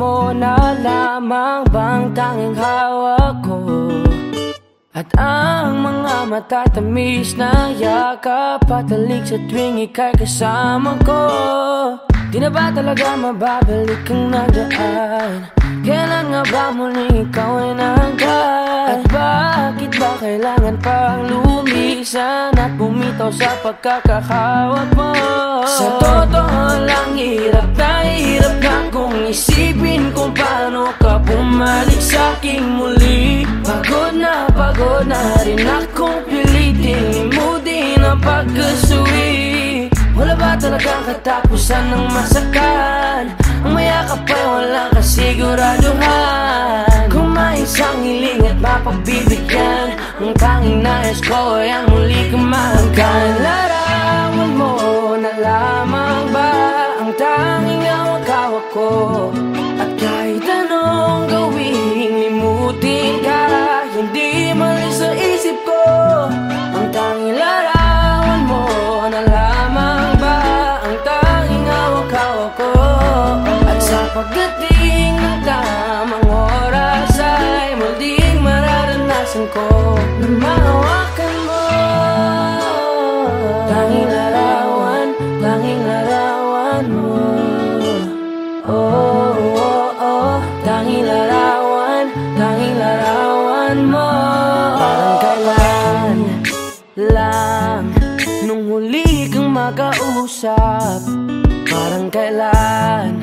mo na lamang bang tanging hawak ko? At ang mga matatamis na yakap patalik sa tuwing ika'y kasama ko. Di na ba talaga mababalik ang nagdaan? Kailan nga ba muling ikaw ay nangkat? At bakit ba kailangan pang lumisan at bumitaw sa pagkakahawak mo? Sa totoo lang hirap na kung isipin kung paano ka bumalik sa'king muli. Pagod na rin akong pilitin limutin ang pagkasuwi. Wala ba talagang katapusan ng masakan? Ang mayakap ay walang kasiguraduhan. Kung may isang hiling at mapagbibigyan, ang tanging nais ko ay ang muli kang mahanggan. Larawan mo na lamang ba ang tanging hawak-hawak ko? At kahit anong gawing limutin ka, hindi malis sa isip ko. Ang tanging larawan mo na lamang ba ang tanging hawak-hawak ko? At sa pagdating ng tamang oras ay muling mararanasan ko na mahawakan mo. Tanging larawan mo. Oh, oh, oh. Tanging larawan mo. Parang kailan lang nung huli kang makausap. Parang kailan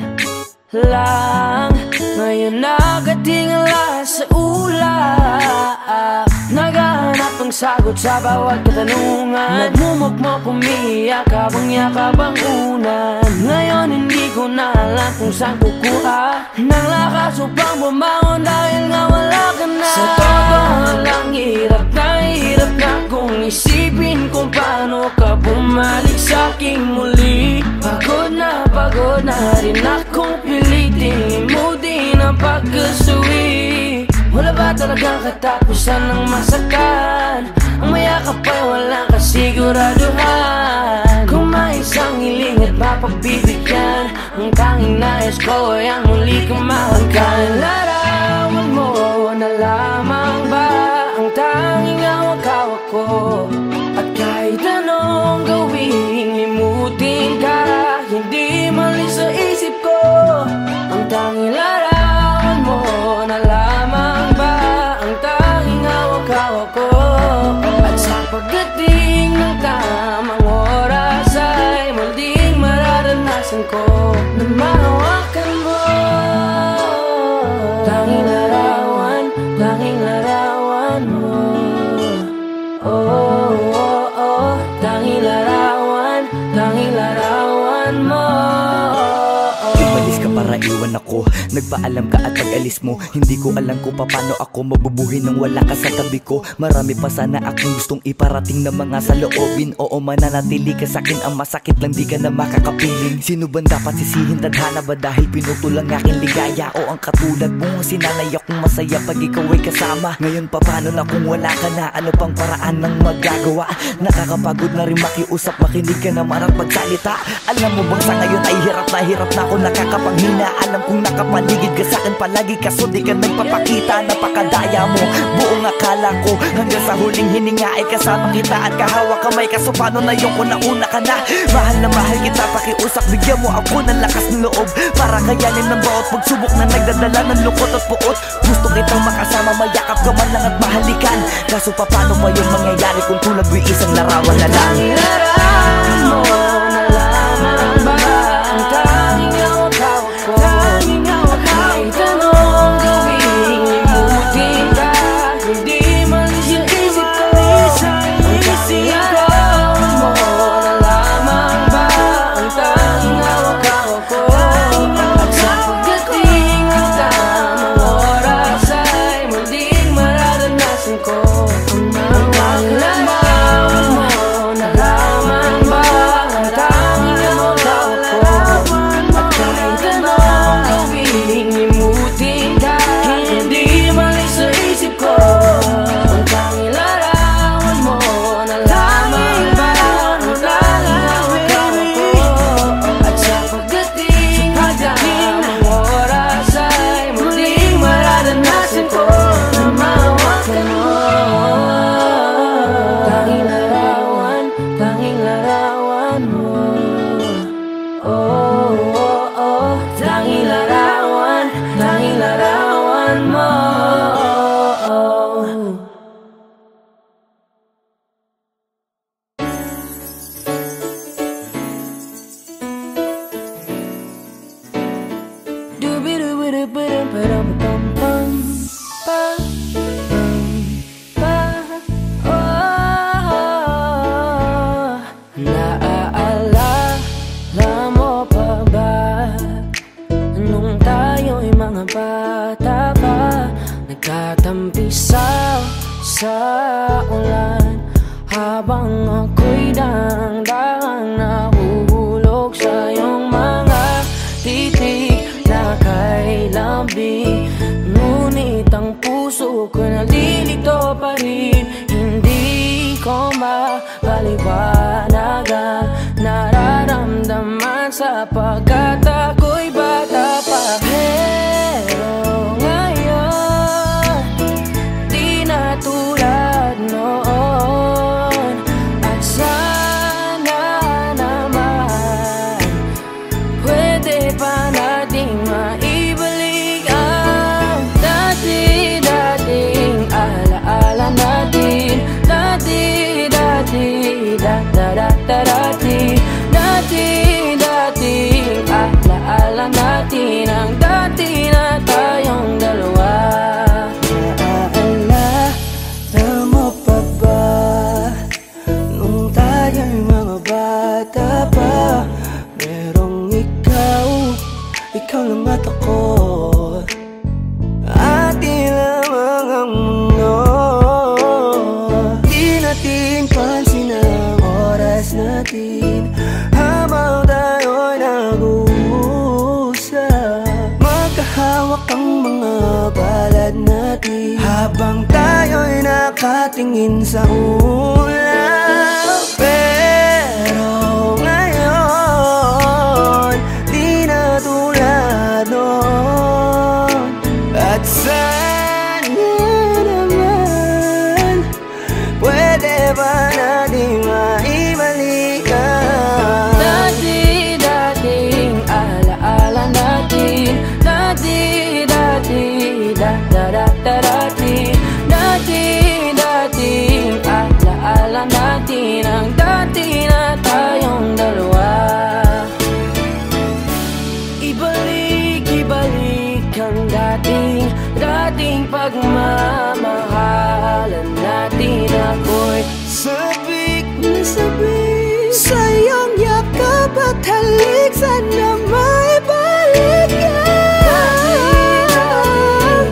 lang ngayon nakatingala sa ulap. Naghahanap ng sagot sa bawat katanungan. Nagmumukmok umiiyak habang yakap ang unan. Ngayon hindi ko na alam kung saan kukuha ng lakas upang bumangon dahil nga wala ka na. Sa totoo lang hirap na kung isipin kung paano ka bumalik sa'king muli. Pagod na rin akong pilitin limutin ang pagkasuwi. Wala ba talagang katapusan ng masakan? Ang mayakap ay walang kasiguraduhan. Kung may isang hiling at mapagbibigyan, ang tanging nais ko ay ang muli kang mahanggan. Larawan mo na lamang ba ang tanging hawak-hawak ko? At kahit anong gawing limutin ka, hindi malis sa isip ko. Ang tanging larawan mo na lamang ba ang tanging hawak-hawak ko? At sa pagdating ng tamang oras ay muling mararanasan ko na mahawakan mo. Tanging larawan mo. Oh, oh, oh. Tanging larawan mo. Umalis ka para iwan ako. Nagpaalam ka at pag-alis mo, hindi ko alam kung paano ako mabubuhay nang wala ka sa tabi ko. Marami pa sana akong gustong iparating na mga saloobin. Oo, mananatili ka sa'kin, ang masakit lang di ka na makakapiling. Sino ba dapat sisihin? Tadhana ba dahil pinutol ang aking ligaya? O ang katulad mo, sinanay akong masaya pag ikaw ay kasama. Ngayon paano na kung wala ka na? Ano pang paraan ng magagawa? Nakakapagod na rin makiusap, makinig ka naman at magsalita. Alam mo bang sa ngayon ay hirap na ako, nakakapanghina. Alam kong nakapaligid ka sa'kin palagi, kaso di ka nagpapakita. Napakadaya mo, buong akala ko hanggang sa huling hininga ay kasama kita at kahawak kamay. Kaso paano na yung una ka na? Mahal na mahal kita, pakiusap, bigyan mo ako ng lakas ng loob para kayanin ng bawat pagsubok na nagdadala ng lungkot at puot. Gusto kitang makasama, mayakap ka man lang at mahalikan. Kaso paano pa yung mangyayari kung tulad mo'y isang larawan na lang? Larawan mo na lamang ba ang tanging hawak-hawak ko? Kahit anong gawing limutin ka, hindi malis yung isip ko. Ang tanging larawan mo na lamang ba ang tanging hawak-hawak ko? At sa pagdating ng tamang oras ay muling mararanasan ko ang tanging larawan mo na lamang ba ang Naaalala mo pa ba nung tayo'y mga bata pa, nagtatampisaw sa ulan, habang ako'y dang-dang nahuhulog sa iyong mga titig na kay lambing. Ngunit ang puso ko nalilito pa rin, hindi ko mapaliwanagan nararamdaman sapagkat ako'y bata pa. Pero ngayon, di na tulad noon, at sana naman pwede pa nating maibalik ang dati-dating alaala natin. Dati-dating alaala natin, ang dati na tayong dalawa. Naaalala mo pa ba nung tayo'y mga bata pa, merong ikaw lang at ako, ating lamang ang mundo. Di natin pansin ang oras natin habang tayo'y nag-uusap. Magkahawak ang mga palad natin habang tayo'y nakatingin sa ulap. Pero ngayon, di na tulad noon, at sana naman pwede ba natin maibalik ang dati-dating alaala natin. Dati-dating alaala natin, ang dati na tayong dalawa. Ibalik ang dating pagmamahalan natin. Ako'y sabik na sabik sa iyong yakap at halik, sana maibalik yan.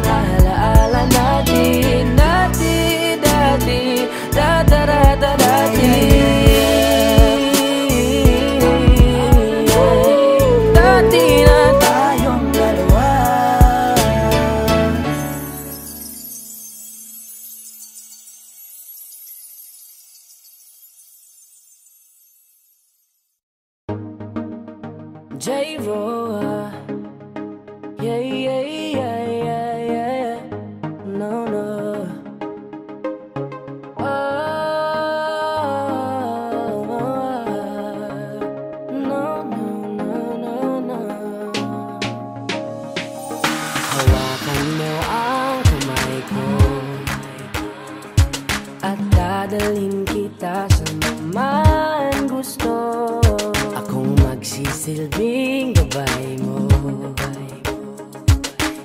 Alaala natin, dati-dati na tayong dalawa. J-Roa, yeah, yeah, yeah, yeah, yeah. No, no. No, no, no, no, no. Hawakan mo ang kamay ko at dadalhin kita sa naman gusto. Akong magsisilbing gabay mo,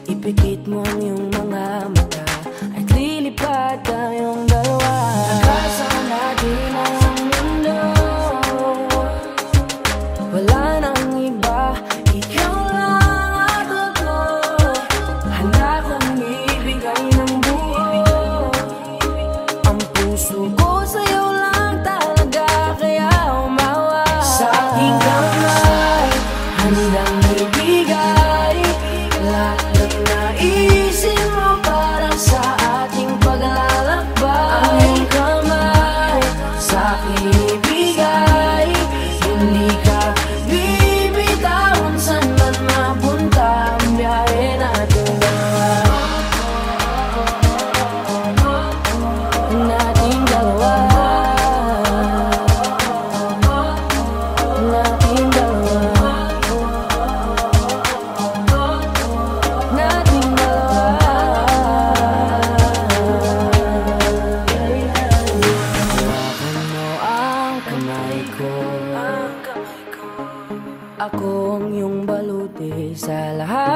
ipikit mo ang iyong mga mata at lilipad tayong dalawa. Nagkasama natin ang mundo, wala nang iba, ikaw lang at ako. Handa kong ibigay ng buo ang puso ko sa'yo lang talaga, kaya umawa sa aking kamay. Handang ibigay lahat ng naisip mo para sa ating paglalakbay.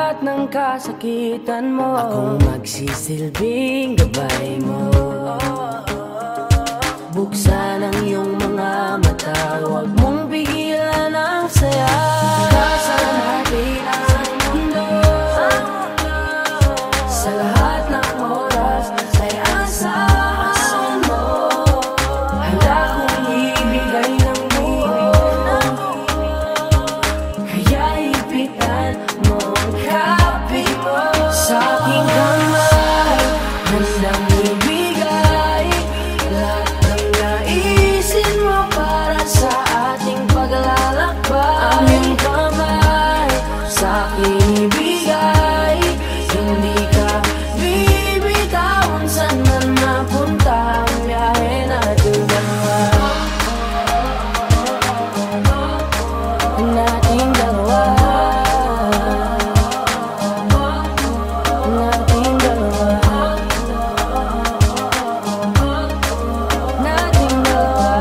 lahat ng kasakitan mo. Akong magsisilbing gabay mo. Buksan ang iyong mga mata, huwag mong pigilan ang saya. Sa natin ang mundo, sa lahat ng oras ay asahan mo. Handa kong ibigay ng buo, kaya ipitan mo ang kapit mo. Sa aking kamay, handang ibigay lahat ng naisin mo para sa ating paglalakbay. Ang iyong kamay sa aking ibigay, hindi ka bibitawan. Saan man napunta ang biyahe natin dalawa, nating dalawa, nating dalawa, nating dalawa.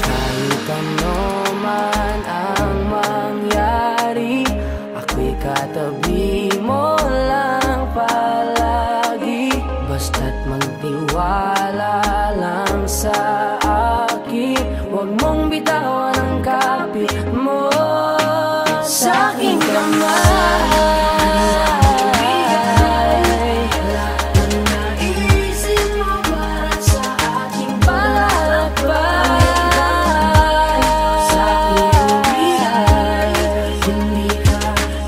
Kahit ano man ang mangyari, ako'y katabi mo lang palagi. Basta't magtiwala lang sa akin, huwag mong bitawan ang kapit mo. Sa aking kamay, lahat ng naisin mo para sa ating paglalakbay. Sa aking bigay, hindi ka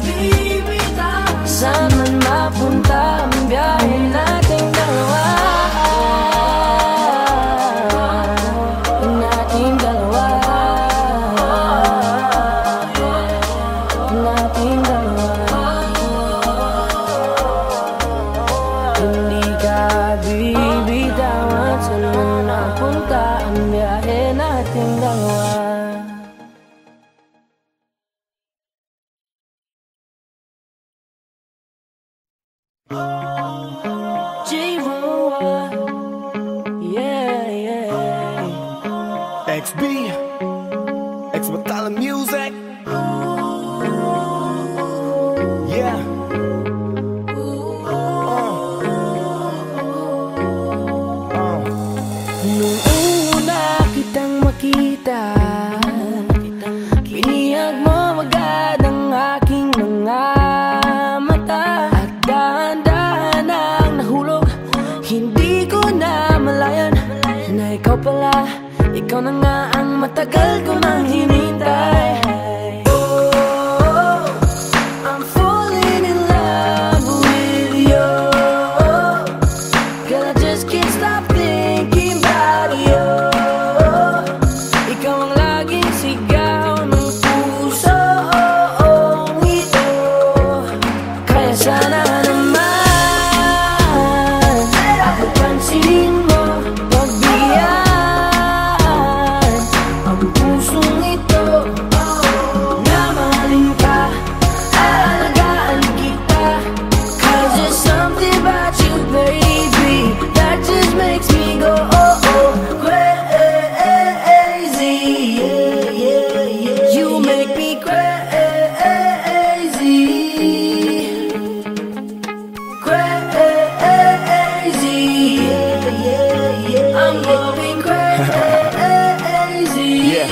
bibitawan. Saan man mapunta ang biyahe nating dalawa, nating dalawa, nating dalawa. Hindi ka bibitawan. Saan man napunta ang biyahe nating dalawa. J-Roa, yeah, yeah. XB, X Battalion Music. Yeah. Nung una kitang makita, binihag mo agad ang aking mga mata. At dahan-dahan ang nahulog, hindi ko na malayan na ikaw pala, ikaw na nga ang matagal ko nang hinintay. Oh, I'm falling in love with you. Girl, I just can't stop thinking about you. Ikaw ang laging sigaw ng pusong ito. Kaya sana naman pansinin mo, pagbigyan ang pusong ito. Na mahalin ka, aalagaan kita. 'Cause there's something about you, baby, that just makes me go oh oh crazy. Yeah, yeah, yeah. You make me crazy, crazy. Yeah, yeah, yeah. I'm going crazy. Yeah.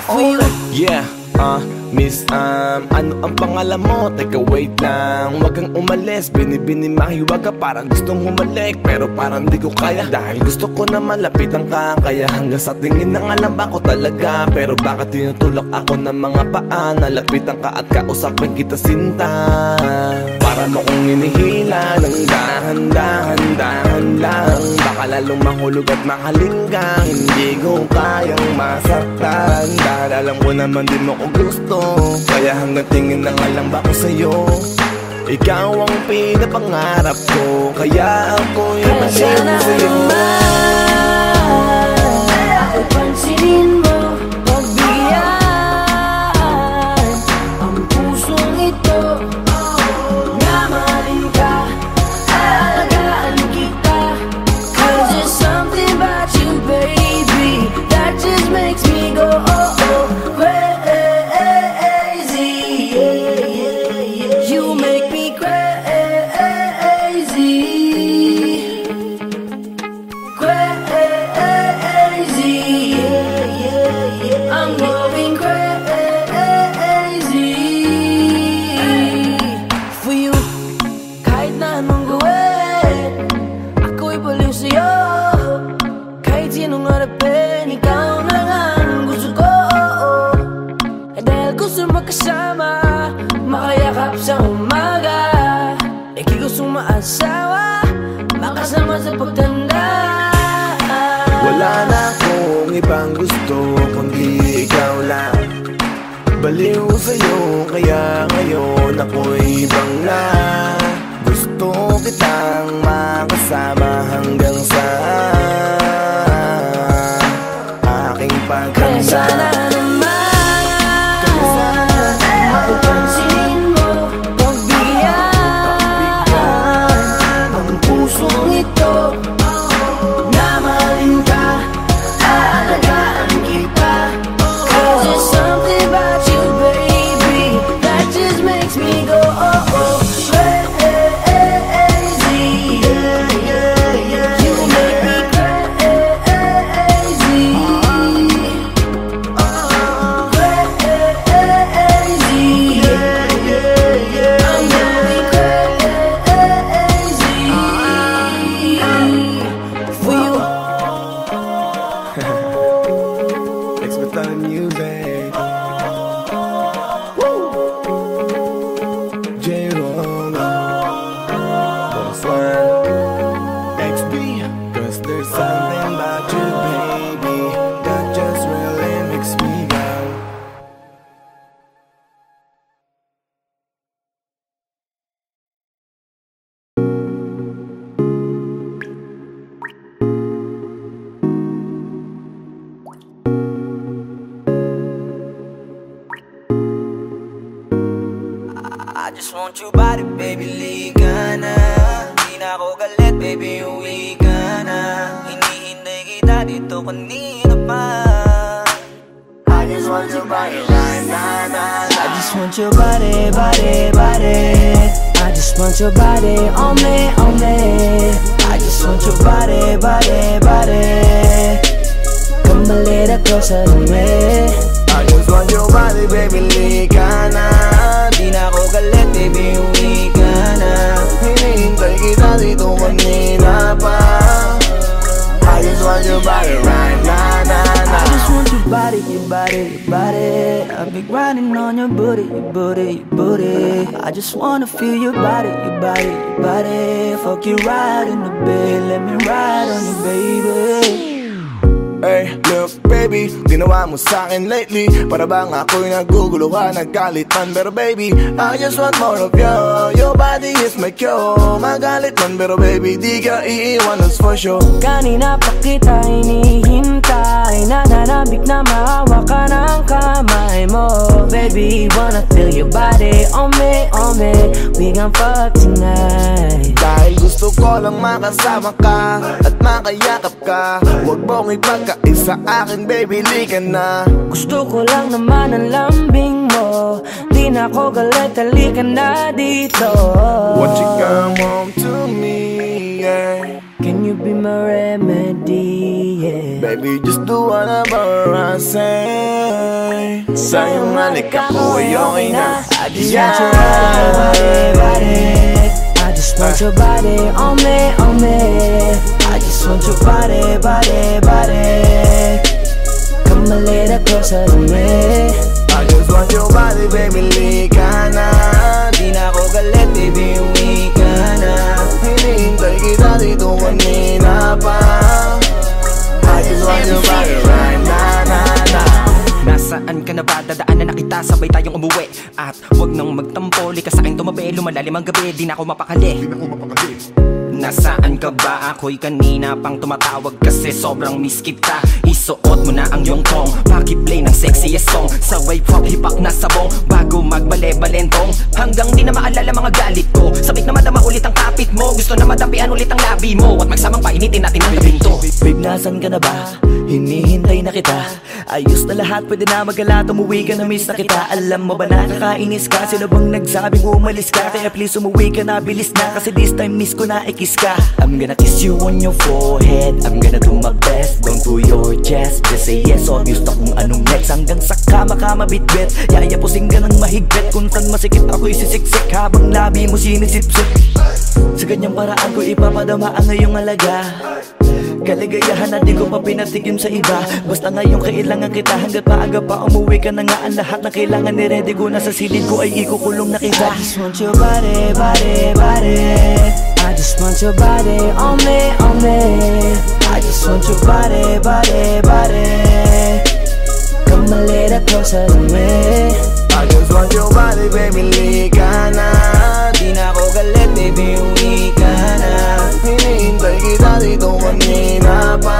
For you. Yeah, Miss, ano ang pangalan mo? Teka, wait lang, wag kang umalis. Binibini mahiwag ka, parang gustong humalik, pero parang di ko kaya. Dahil gusto ko na malapitan ka, kaya hanggang sa tingin ng alam ba ko talaga. Pero bakit tinutulak ako ng mga paa? Nalapitan ka at kausapin kita, sinta. Para mo kong inihila ng dahan-dahan lang. Baka lalong mahulog at mahalinggang hindi ko kayang masaktan. Dahil alam ko naman di mo ko gusto, kaya hanggang tingin na nga lang ba ko sa'yo. Ikaw ang pinapangarap ko, kaya ako yung Kaya sana naman pansinin mo, pagbigyan ang pusong ito. Na mahalin ka, aalagaan kita. 'Cause there's something about you, baby, that just makes me go going crazy for you. Kahit na anong gawin, ako'y baliw sa'yo. Kahit sinong harapin, ikaw na nga ang gusto ko. Dahil gusto magkasama, makayakap sa umaga. Ika'y gustong maasawa, makasama sa pagtanda. Wala na akong ibang gusto kundi ikaw lang. Baliw sa'yo kaya ngayon ako'y ibang na. Gusto kitang makasama hanggang sa aking pagkanda. Sana naman papansin mo, pagbigyan ang pusong ito. Na mahalin ka, aalagaan kita. 'Cause there's something about you, baby, that just makes me go oh oh crazy. You make me crazy. I just want your body, baby, liga na. Di na ako galit, baby, uwi ka na. Hinihintay kita dito kanina pa. I just want your body right now. I just want your body, body, body. I just want your body on me, on me. I just want your body, body, body. Come a little closer to me. I just want your body, baby, liga na. Di na ako galit, baby, uwi ka na. Hinihintay kita dito kanina pa. I just want your body right now, I just want your body, your body, your body. I've been grinding on your booty, your booty, your booty. I just wanna feel your body, your body, your body. Fuck you right in the bed, let me ride on you, baby. Hey, look baby, ginawa mo sa'kin lately. Para bang ako'y naguguluhan, naggalit man. Pero baby, I just want more of you. Your body is my cure. Magalit man pero baby, di ka iiwan, that's for sure. Kanina pa kita hinihintay, nananabik na mahawa ka ng kamay mo. Baby, wanna feel your body on me, on me. We gon' fuck tonight. Dahil gusto ko lang makasama ka at makayakap ka. Huwag mong ipagkaisa akin, baby, lika na. Gusto ko lang naman ang lambing mo. Di na ako galit, halika na dito. Won't you come home to me, yeah. Can you be my remedy, yeah. Baby, just do whatever I say. Sa'yo malik ako ay okay na. I just want your body, body. I just want your body on me, on me. I just want your body, body, body. Come a little closer to me. I just want your body, baby, lika na. Di na ako galit, baby, uwi ka na. Hinihintay kita dito kanina pa. I just want your body right now, Nasaan ka na ba? Dadaanan na kita, sabay tayong umuwi. At huwag nang magtampo, lika sa'kin tumabi. Lumalalim ang gabi, di na ako mapakali. Nasaan ka ba? Ako'y kanina pang tumatawag kasi sobrang miss kita. Isuot mo na ang iyong tong, pakiplay ng sexiest song. Sabay pop hipak na sabong, bago magbale-balentong. Hanggang di na maalala mga galit ko, sabik na madama ulit ang kapit mo. Gusto na madampian ulit ang labi mo, at magsamang painitin natin ang gabing to. Babe, nasan ka na ba? Hinihintay na kita. Ayos na lahat, pwede na magala. Umuwi ka na, miss na kita. Alam mo ba nakakainis ka? Sino bang nagsabing umalis ka? Kaya please umuwi ka na, bilis na. Kasi this time miss ko na ikis ka. I'm gonna kiss you on your forehead, I'm gonna do my best. Don't do your chest, just say yes. Obvious na kung anong next. hanggang sa kama ka mabitbit. Yayapusing ka ng mahigpit, kung saan masikip ako'y sisiksik habang labi mo sinisipsip. Sa ganyang paraan ko ipapadama ang ngayong alaga. Kaligayahan na di ko pa pinatigim sa iba. Basta ngayon kailangan kita, hanggat maaga pa umuwi ka na nga. Ang lahat na kailangan ni-ready ko na sa silid ko ay ikukulong na kita. I just want your body, body, body. I just want your body on me, on me. I just want your body, body, body. Come a little closer to me. I just want your body, baby, lika na. Di na ako galit, baby, uwi ka na. Hinihintay kita dito kanina pa.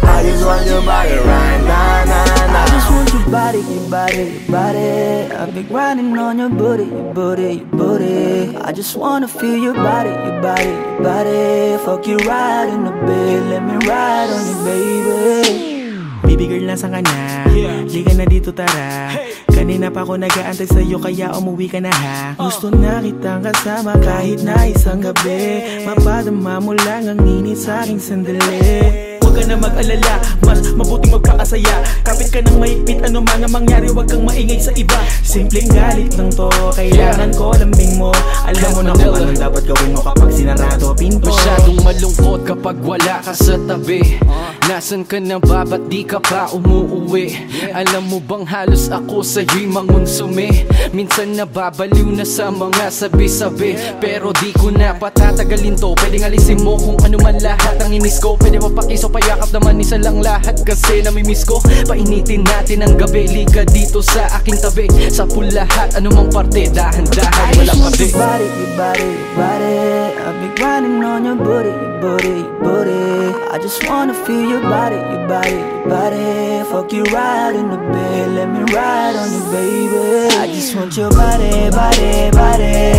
I just want your body right now, na, na. I just want your body, your body, your body. I've been grinding on your booty, your booty, your booty. I just wanna feel your body, your body, your body. Fuck you right in the bed, let me ride on you, baby. Baby girl, nasaan ka na? Liga na dito, tara. Kanina pa ako nag-aantay sa'yo, kaya umuwi ka na ha. Gusto na kitang kasama kahit na isang gabi. Mapadama mo lang ang init sa'king sandali. Huwag ka na mag-alala, mas mabuting magpakasaya. Kapit ka ng mahigpit, ano man ang mangyari, huwag kang maingay sa iba. Simpleng galit lang to, kailangan ko lambing mo. Alam mo na kung anong dapat gawin mo kapag sinarado pinto. Masyadong malungkot kapag wala ka sa tabi. Nasaan ka na ba, ba't di ka pa umuuwi? Alam mo bang halos ako sa'yo'y mangonsume. Minsan nababaliw na sa mga sabi-sabi, pero di ko na patatagalin to. Pwedeng alisin mo kung ano man lahat ang inis ko. Pwede mapakiso, payakap naman isa lang lahat, kasi namimiss ko. Painitin natin ang gabi, liga dito sa aking tabi. Sa lahat, anumang parte, dahan-dahan, walang pati. Your body, your body, your body. I've been grinding on your booty, your booty, your booty. I just wanna feel your body, your body, your body. Fuck you right in the bed, let me ride on you, baby. I just want your body, body, body.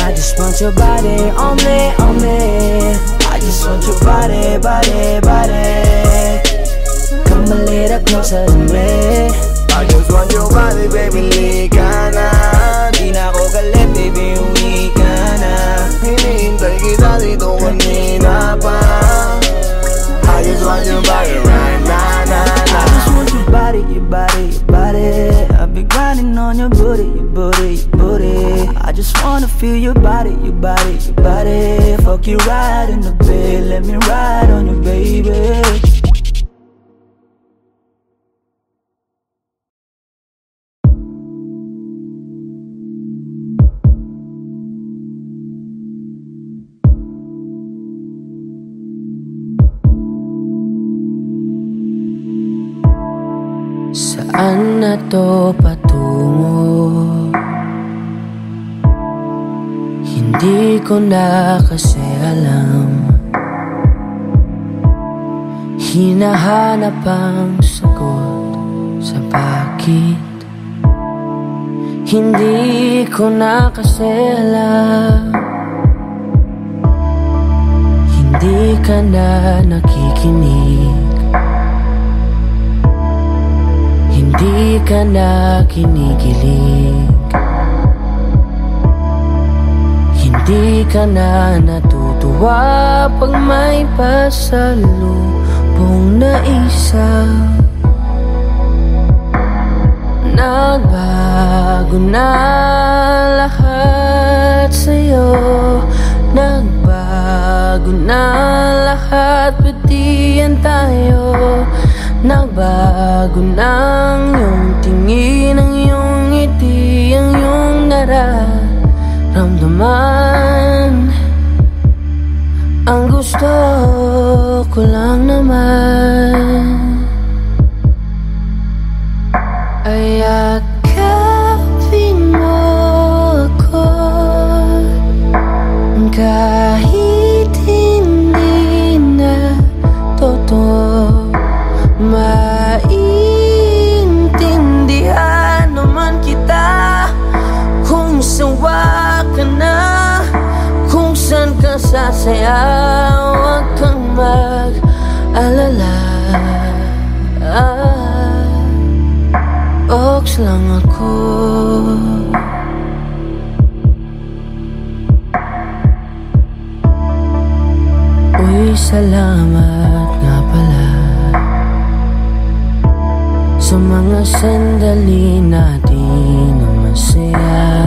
I just want your body on me, on me. I just want your body, body, body. Come a little closer to me. I just want your body, baby, lika na. Di na ako galit, baby, uwi ka na. Hinihintay kita dito kanina pa. I just want your body right now, na, na. I just want your body, your body, your body. I've been grinding on your booty, your booty, your booty. I just wanna feel your body, your body, your body. Fuck you right in the bed, let me ride on you, baby. Saan na to patungo? Hindi ko na kasi alam. Hinahanap ang sagot sa bakit. Hindi ko na kasi alam. Hindi ka na nakikinig. Hindi ka na kinikilig. Hindi ka na natutuwa pag may pasalubong na isa. Nagbago na lahat sa'yo. Nagbago na lahat, pati yan tayo. Nagbago na ang iyong tingin, ang iyong ngiti, ang iyong nararamdaman. Ang gusto ko lang naman ay yakapin mo ako kahit hindi na totoo. Maintindihan naman kita kung sawa ka na, kung saan ka sasaya. Huwag kang mag-alala. Oks lang ako. Uy, salamat nga pala sa mga sandali natin na masaya,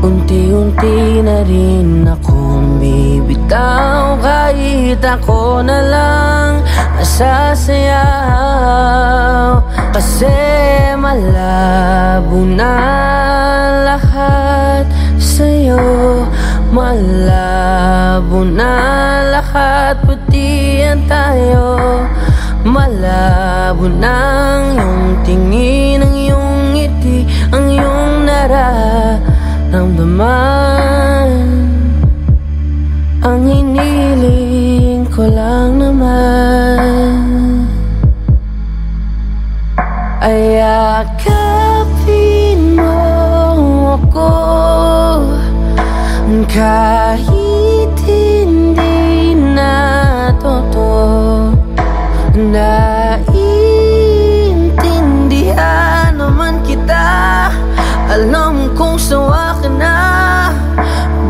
unti-unti na rin akong bibitaw. Kahit ako na lang nasasayaw, kasi malabo na lahat sa'yo. Malabo na lahat, pati yan tayo. Malabo nang iyong tingin, ang iyong ngiti, ang iyong nararamdaman. Ang hiniling ko lang naman ay yakapin mo ako, kahit hindi na totoo. Naiintindihan naman kita, alam kong sawa ka na,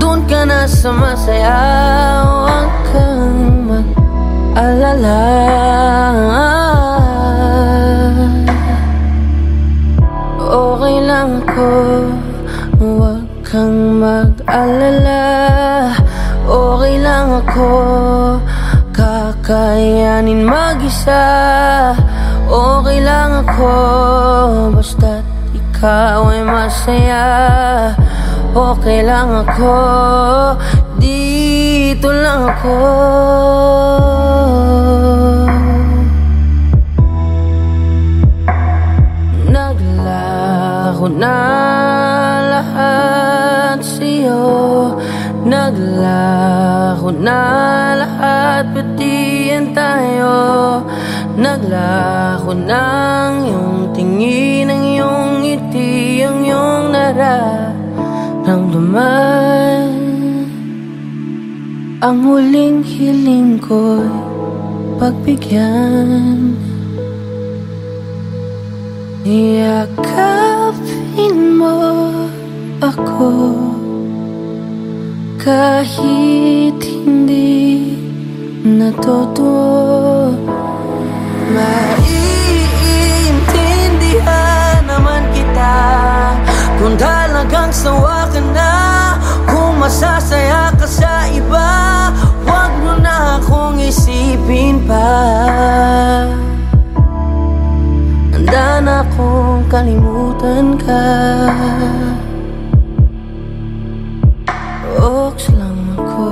doon ka na sa masaya. Huwag kang mag-alala, okay lang ako. Huwag kang mag-alala, okay lang ako. Kakayanin mag-isa, okay lang ako. Basta't ikaw ay masaya, okay lang ako. Dito lang ako. Naglaho na lahat sa'yo, naglaho na lahat, pati yan tayo. Naglaho ng iyong tingin, ang iyong ngiti, ang iyong nararamdaman. Ang huling hiling ko'y pagbigyan, yakapin mo ako, kahit hindi na totoo. Maiintindihan naman kita kung talagang sawa ka na, kung masasaya ka sa iba. Huwag mo na akong isipin pa, handa na akong kalimutan ka. Oks lang ako,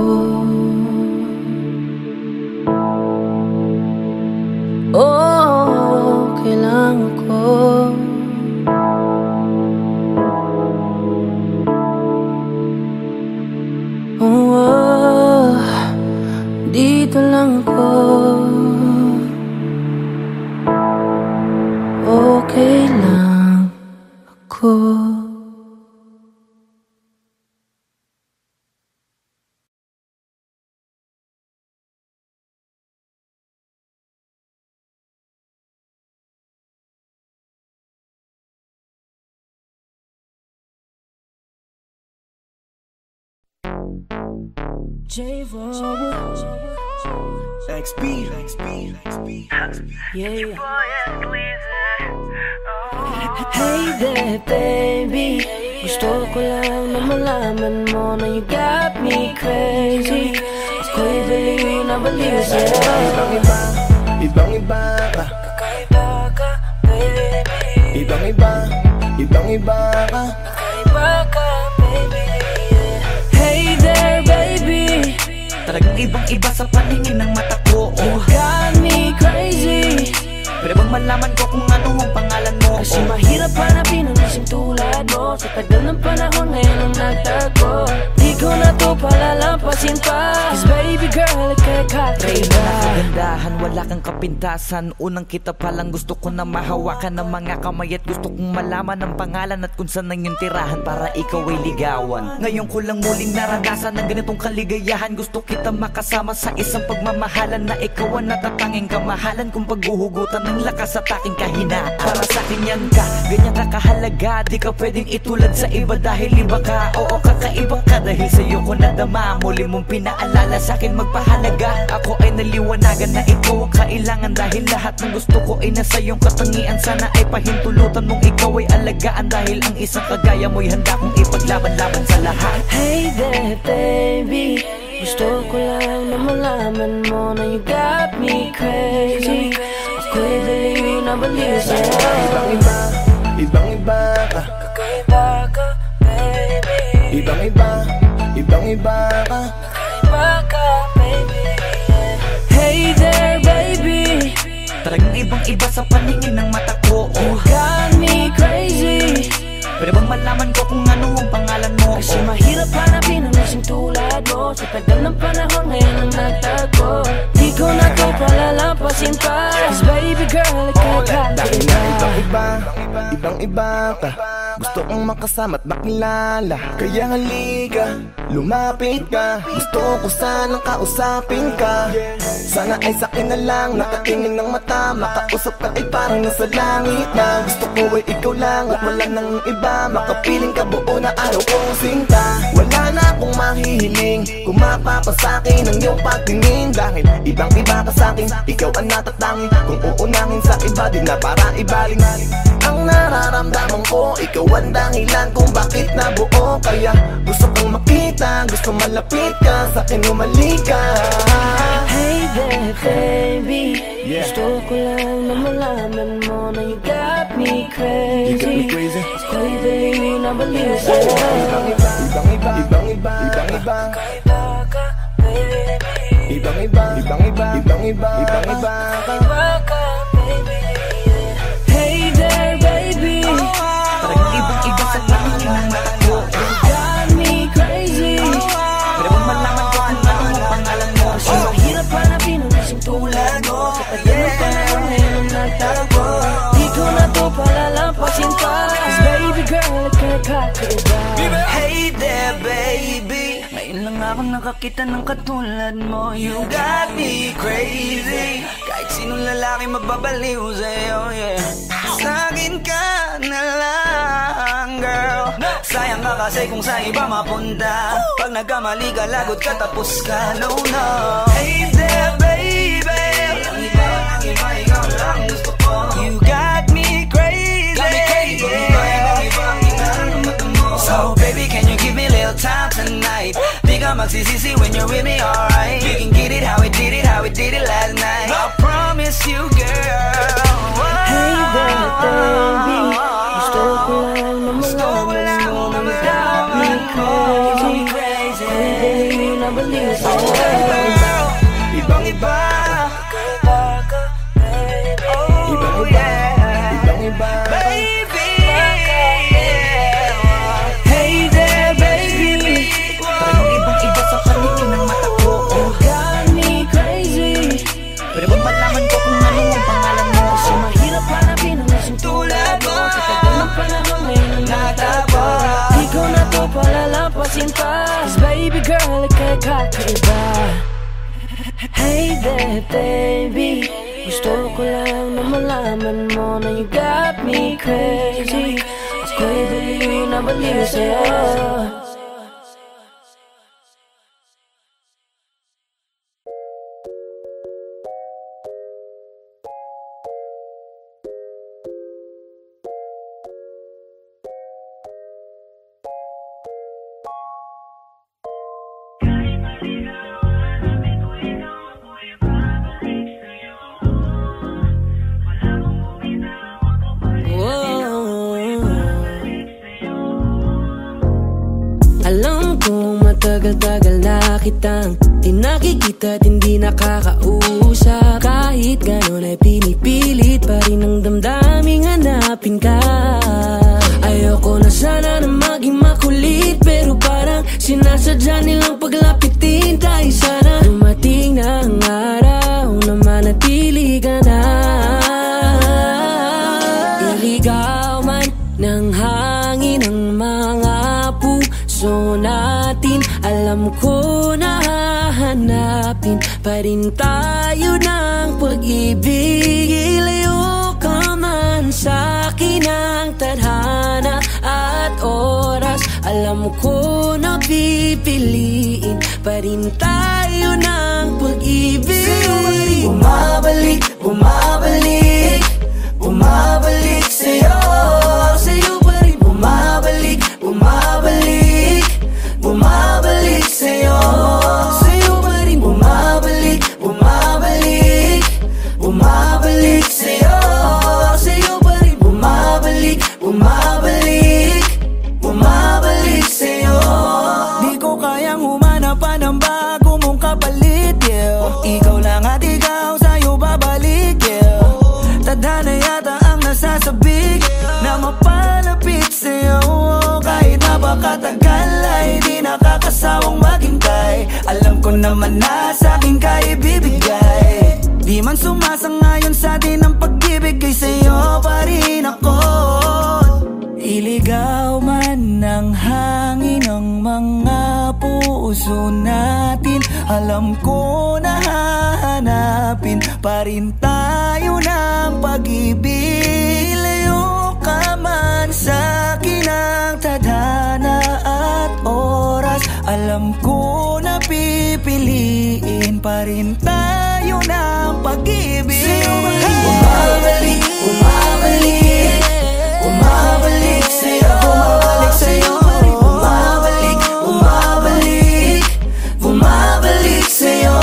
okay lang ako. Oh, dito lang ako, okay lang ako. XP. Yeah. Hey there, baby, gusto ko lang na malaman mo na you got me crazy. Ako'y baliw na baliw sa'yo. Ibang-iba ka, kakaiba ka, baby. Ibang-iba ka, kakaiba ka, baby. Hey there, baby, Talagang ibang-iba sa paningin ng mata ko. you got me crazy. Pwede bang malaman ko kung ano ang pangalan mo? Kasi mahirap hanapin ang isang tulad mo. Sa tagal ng panahon ngayon ang nagtago. Di ko na to palalampasin pa, 'cause baby girl, ika'y kakaiba. Kagandahan, wala kang kapintasan. Unang kita palang gusto ko na mahawakan ng mga kamay, at gusto kong malaman ang pangalan at kung saan ang iyong tirahan para ikaw ay ligawan. Ngayon ko lang muling naranasan ng ganitong kaligayahan. Gusto kita makasama sa isang pagmamahalan na ikaw ang natatanging kamahalan kung paghuhugutan ng lakas at aking kahinaan. Para sa akin yan ka, ganyan ka kahalaga. Di ka pwedeng itulad sa iba dahil iba ka. Oo, kakaiba ka dahil Dahil sa'yo ko nadama, muli mong pinaalala sa'kin magpahalaga. Ako ay naliwanagan na ikaw ang kailangan, dahil lahat ng gusto ko ay nasa iyong katangian. Sana ay pahintulutan mong ikaw ay alagaan, dahil ang isang kagaya mo'y handa kong ipaglaban-laban sa lahat. Hey there baby, gusto ko lang na malaman mo na you got me crazy. Ako'y baliw na baliw sa'yo. Ibang-iba, ibang-iba ka. Kakaiba ka baby. Ibang-iba, ibang-iba ka. Kakaiba ka baby. Hey there baby, Talagang ibang-iba sa paningin ng mata ko. you got me crazy. Pwede bang malaman ko kung ano ang pangalan mo? Kasi mahirap hanapin ang lasing tulad mo. Sa tagal ng panahon ngayon ang nagtago. Di ko na to palalampasin pa, 'cause baby girl, Dahil na ibang-iba, ibang-iba ka. Gusto kong makasama at makilala. Kaya halika, lumapit ka. Gusto ko sanang kausapin ka. Sana ay sakin na lang, nakatingin ng mata. Makausap ka ay parang nasa langit na. Gusto ko ay ikaw lang at wala nang iba. Makapiling ka buo na araw kong sinta. Wala na akong mahihiling kung mapapasakin ang iyong pagtingin. Dahil ibang-iba ka sa'kin, ikaw ang natatangi. Kung uunahin sa iba, di na para ibaling. Ang nararamdaman ko, ikaw ang dahilan kung bakit nabuo. Kaya gusto kong makita, gusto malapit ka, sa'kin umalik ka. hey there baby, gusto ko lang na malaman mo na you got me crazy. You got me crazy. Ako'y baliw na baliw sa'yo. Ibang-iba, ibang-iba, ibang-iba, ibang-iba. Kakaiba ka baby. Ibang-iba, ibang-iba, ibang-iba, ibang-iba ka. Kakaiba ka baby. Hey there baby, Talagang ibang-iba sa paningin ng mata ko. you got me crazy. Pwede bang malaman ko kung ano ang pangalan mo? Kasi mahirap hanapin ang lasing tulad mo. Sa tagal ng panahon ngayon ang nagtago. Di ko na to palalampasin pa, 'cause baby girl, kakaiba. Hey there baby, ngayon lang ako nakakita ng katulad mo. You got me crazy. Kahit sinong lalaki mababaliw sa'yo, yeah. Sa'kin ka na lang, girl. Sayang ka kasi kung sa iba mapunta. Pag nagkamali ka, lagot ka, tapos ka, no, no. Hey there baby, ang iba, ikaw lang gusto ko. You got me crazy, so baby, can you give me a little time tonight? Di ka magsisisi when you're with me, alright? We can get it how we did it last night. I promise you, girl. Hey there baby, gusto ko lang na malaman mo na you got me crazy. Ako'y baliw na baliw sa'yo. Ibang-iba, Kakaiba ka baby. ibang-iba, ibang-iba ka. Baby, Hey there baby, talagang ibang-iba sa paningin ng mata ko. you got me crazy. Pwede bang malaman ko kung ano ang pangalan mo? Kasi mahirap hanapin ang lasing tulad mo. Sa tagal ng panahon ngayon ang nagtago. Di ko na to palalampasin pa, 'cause baby girl, kakaiba. Hey there baby, gusto ko lang na malaman mo na you got me crazy. Ako'y baliw na baliw sa'yo. Alam kong matagal-tagal na kitang di nakikita at hindi nakakausap. Kahit ganon ay pinipilit pa rin ang damdaming hanapin ka. Ayoko na sana na maging makulit, pero parang sinasadya nilang paglapitin. Dahil sana dumating na ang araw na manatili ka na. Iligaw man ng hangin ang mga puso natin. Alam ko na hahanapin pa rin tayo ng pag-ibig. Ilayo ka man sa'kin ang tadhana at oras. Alam ko na mapipiliin pa rin tayo ng pag-ibig. Sa'yo pa rin bumabalik, bumabalik, bumabalik sa'yo. Sa'yo pa rin bumabalik, bumabalik, bumabalik sa'yo. Sa'yo pa rin bumabalik, bumabalik, bumabalik sa'yo. Sa'yo pa rin bumabalik, bumabalik, bumabalik sa'yo. Di ko kayang humanap pa ng bago mong kapalit, yeah. Ikaw lang at ikaw, sa'yo babalik, yeah. Tadhana yata ang nasasabik na mapalapit sa'yo. Kahit napakatagal ay di nakakasawang maghintay. Alam ko naman na sa'kin ka ibibigay. Di man sumasangayon sa'tin ang pag-ibig, kay sa'yo pa rin ako. Iligaw man ng hangin ang mga puso natin, alam ko na hahanapin pa rin tayo ng pag-ibig. Ilayo ka man sa'kin ang tadhana at oras, alam ko na pipiliin pa rin tayo ng pag-ibig. Sa'yo pa rin bumabalik, bumabalik, bumabalik sa'yo. Bumabalik sa'yo, bumabalik, bumabalik, bumabalik sa'yo.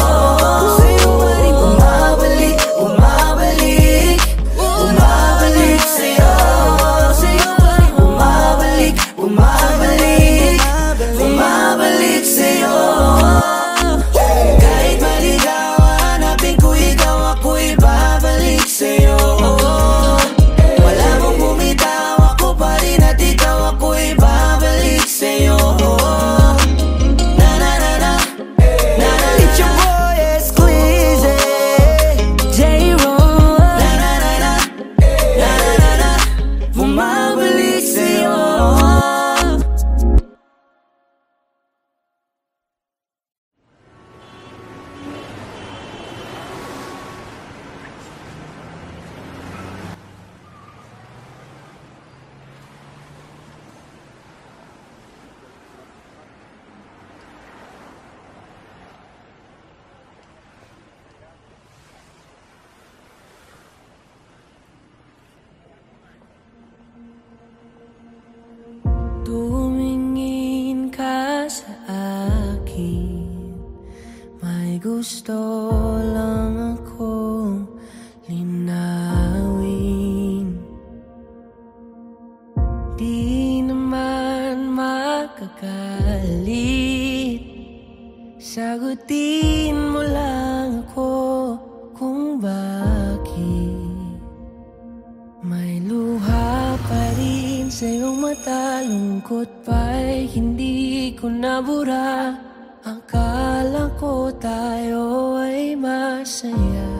Sa'yo pa rin bumabalik, bumabalik, bumabalik sa'yo. Sa'yo pa rin bumabalik, bumabalik, bumabalik sa'yo. Kahit maligaw, hanapin ko ikaw, ako'y babalik sa'yo. Wala mong bumitaw, ako pa rin at ikaw, ako'y babalik sa'yo. Na na na na, na na. It's your boy Esclize, J-Roll. Na na na na, na na na, bumabalik sa'yo. Tumingin ka sa akin, may gusto lang akong linawin. Di naman makagalit, sagutin mo lang ako kung bakit may luha pa rin sa iyong mata. Lungkot pa'y hindi ko nabura. Akala ko tayo ay masaya.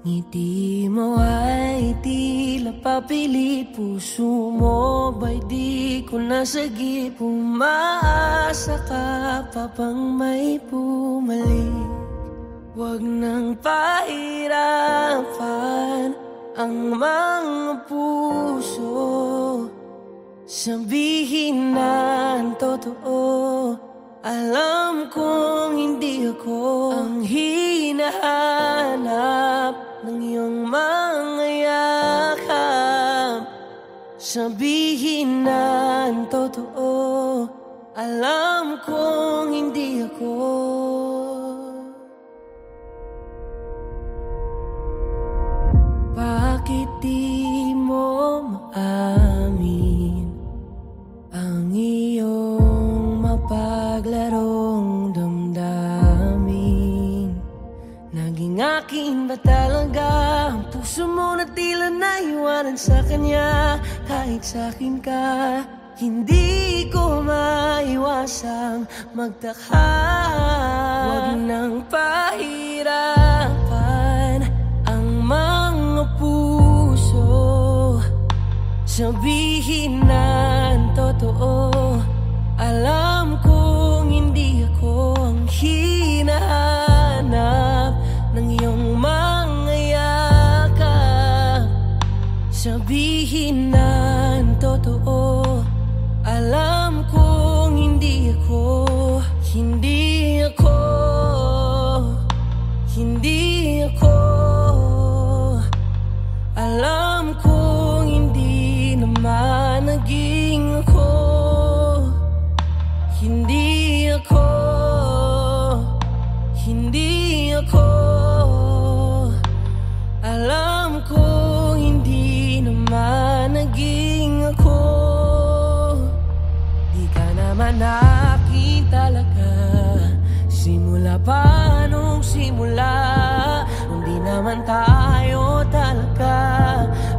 Ngiti mo ay tila papilit, puso mo ba'y di ko nasagip. Umaasa ka pa bang may bumalik? Huwag nang pahirapan ang mga puso, sabihin na ang totoo. Alam kong hindi ako ang hinahanap ng iyong mga yakap. Sabihin na ang totoo. Alam kong hindi ako. Bakit di mo maamin ang iyong mapaglarong damdamin? Naging akin ba talaga ang puso mo na tila naiwanan sa kanya? Kahit sa'kin ka, hindi ko maiwasang magtaka. Huwag nang pahirapan ang mga puso, sabihin na ang totoo. Alam kong hindi ako ang hinahanap ng iyong mga yakap. Sabihin na ang totoo. Alam kong Alam kong hindi naman naging ako. Hindi ako. Alam kong hindi naman naging ako. Di ka naman akin talaga, simula pa nung simula. Hindi naman tayo talaga,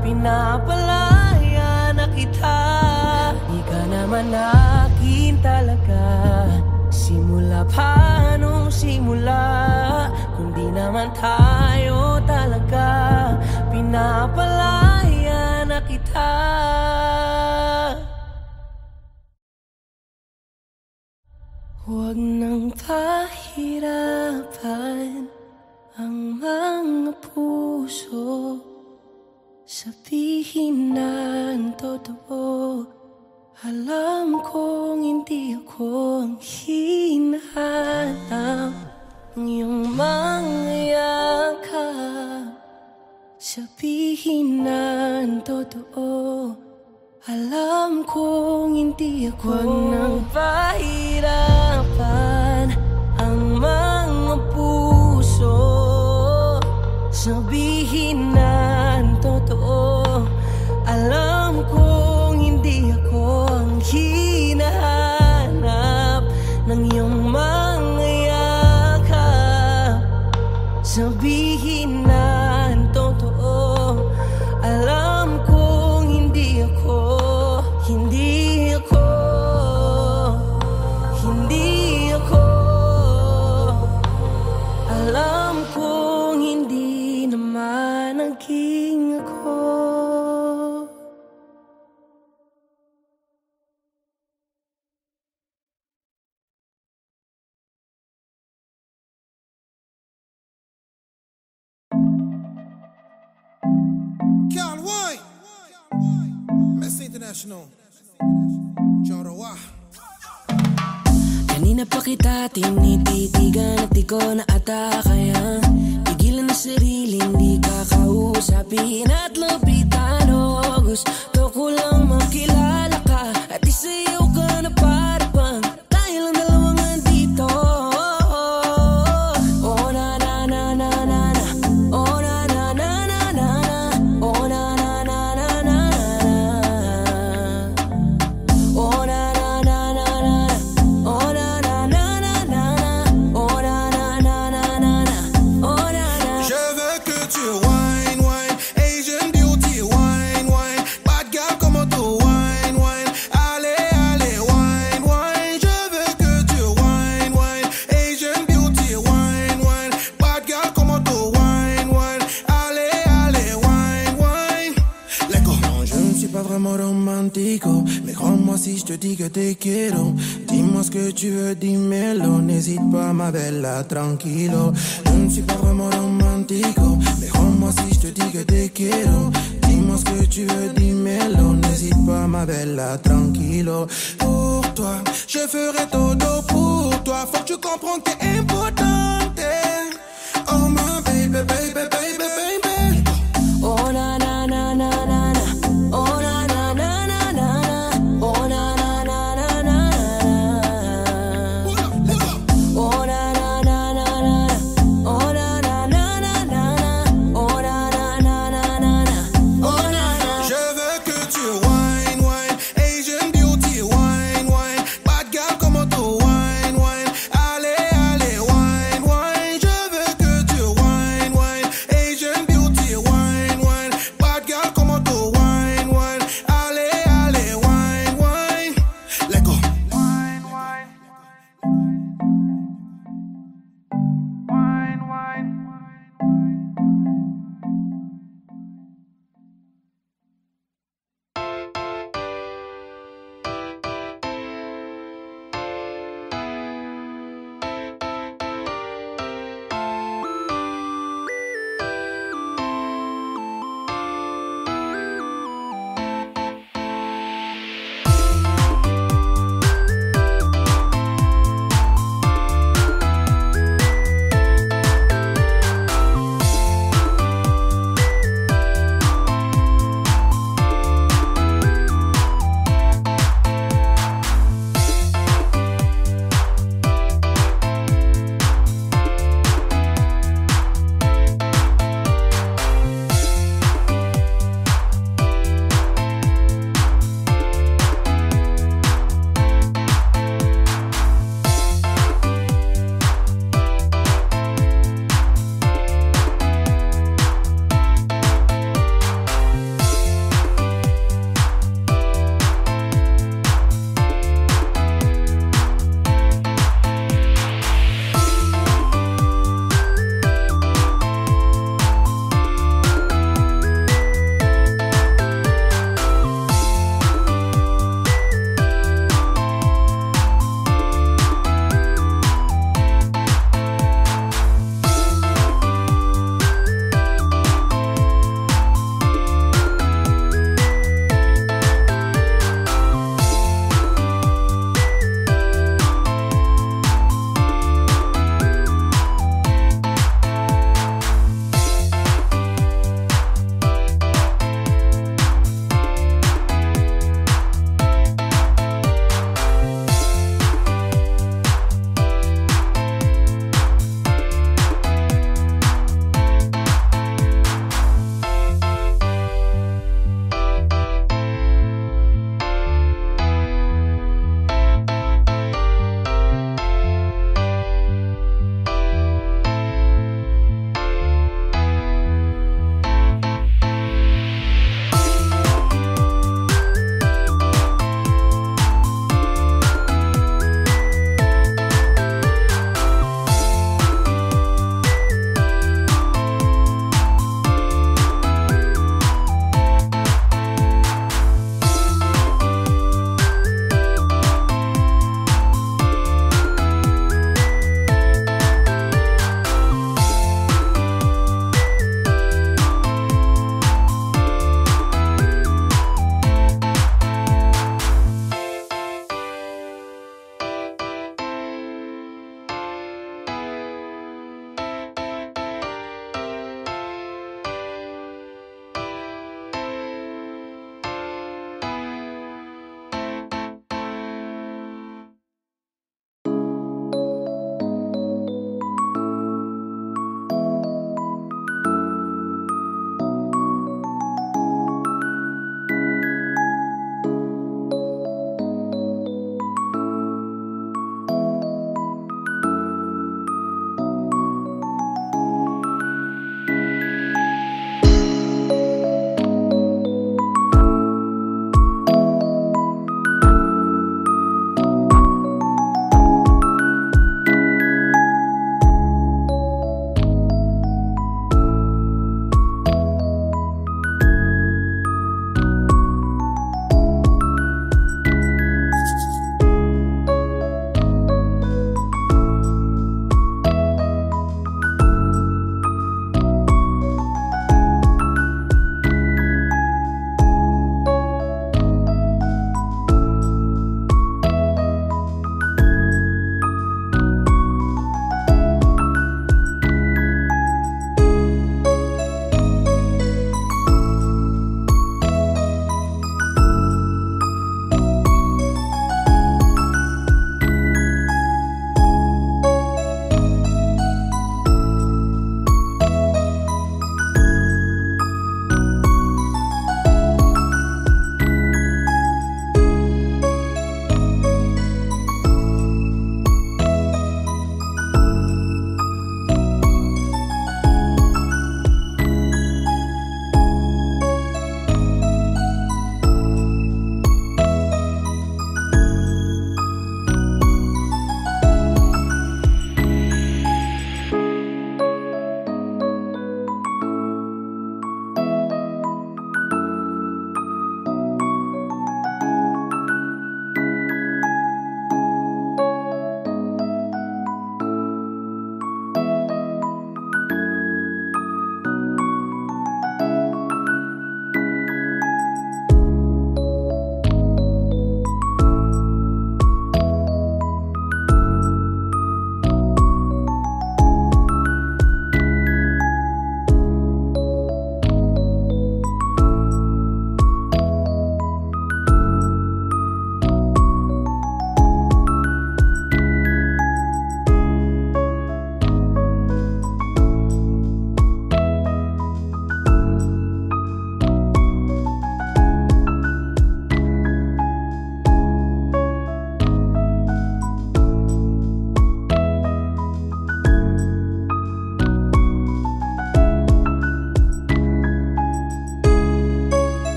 pinapalaya na kita. Di ka naman akin talaga, simula pa nung simula. Kundi naman tayo talaga, pinapalaya na kita. Huwag nang pahirapan ang mga puso, sabihin na ang totoo. Alam kong hindi ako ang hinahanap ng iyong mga yakap. Sabihin na ang totoo. Alam kong hindi ako. Huwag nang pahirapan ang mga puso, sabihin na ang totoo. Alam kong hindi ako ang hinahanap ng iyong mga yakap. Sabihin na ang totoo. Alam kong hindi ako. Alam kong hindi naman naging ako. Carl White, Messi International, Jorowa. Kanina pa kita tinititigan at di ko na ata kaya pigilan na sarili, hindi ka kausapin at lapitan. O gusto ko lang makilala ka at isayaw ka na para bang tayo lang dalawang andito. Oh na na na na na na, oh na na na na na na, oh na na na na na na, oh na na na na na, oh na. Mais crois-moi si je te dis que te quiero. Dis-moi ce que tu veux, dis-moi-le. N'hésite pas ma bella, tranquilo. Je ne suis pas vraiment romantico, mais crois-moi si je te dis que te quiero. Dis-moi ce que tu veux, dis-moi-le. N'hésite pas ma bella, tranquilo. Pour toi, je ferai todo pour toi. Faut que tu comprennes que t'es importante. Oh my baby, baby, baby, baby. Oh na na na na na na, oh na na na na na na, oh na na na na na na, oh na na na na na, oh na na na na na, oh na na na na na, oh na na. Je veux que tu wine, wine, Asian beauty, wine, wine, bad girl como tu wine, wine, allez, allez, wine,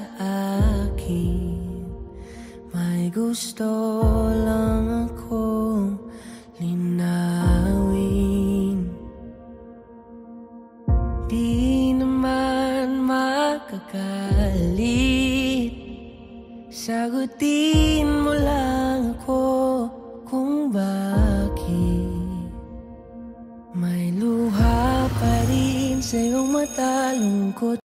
sa akin. May gusto lang akong linawin. Di naman makagalit, sagutin mo lang ako kung bakit may luha pa rin sa iyong mata, lungkot.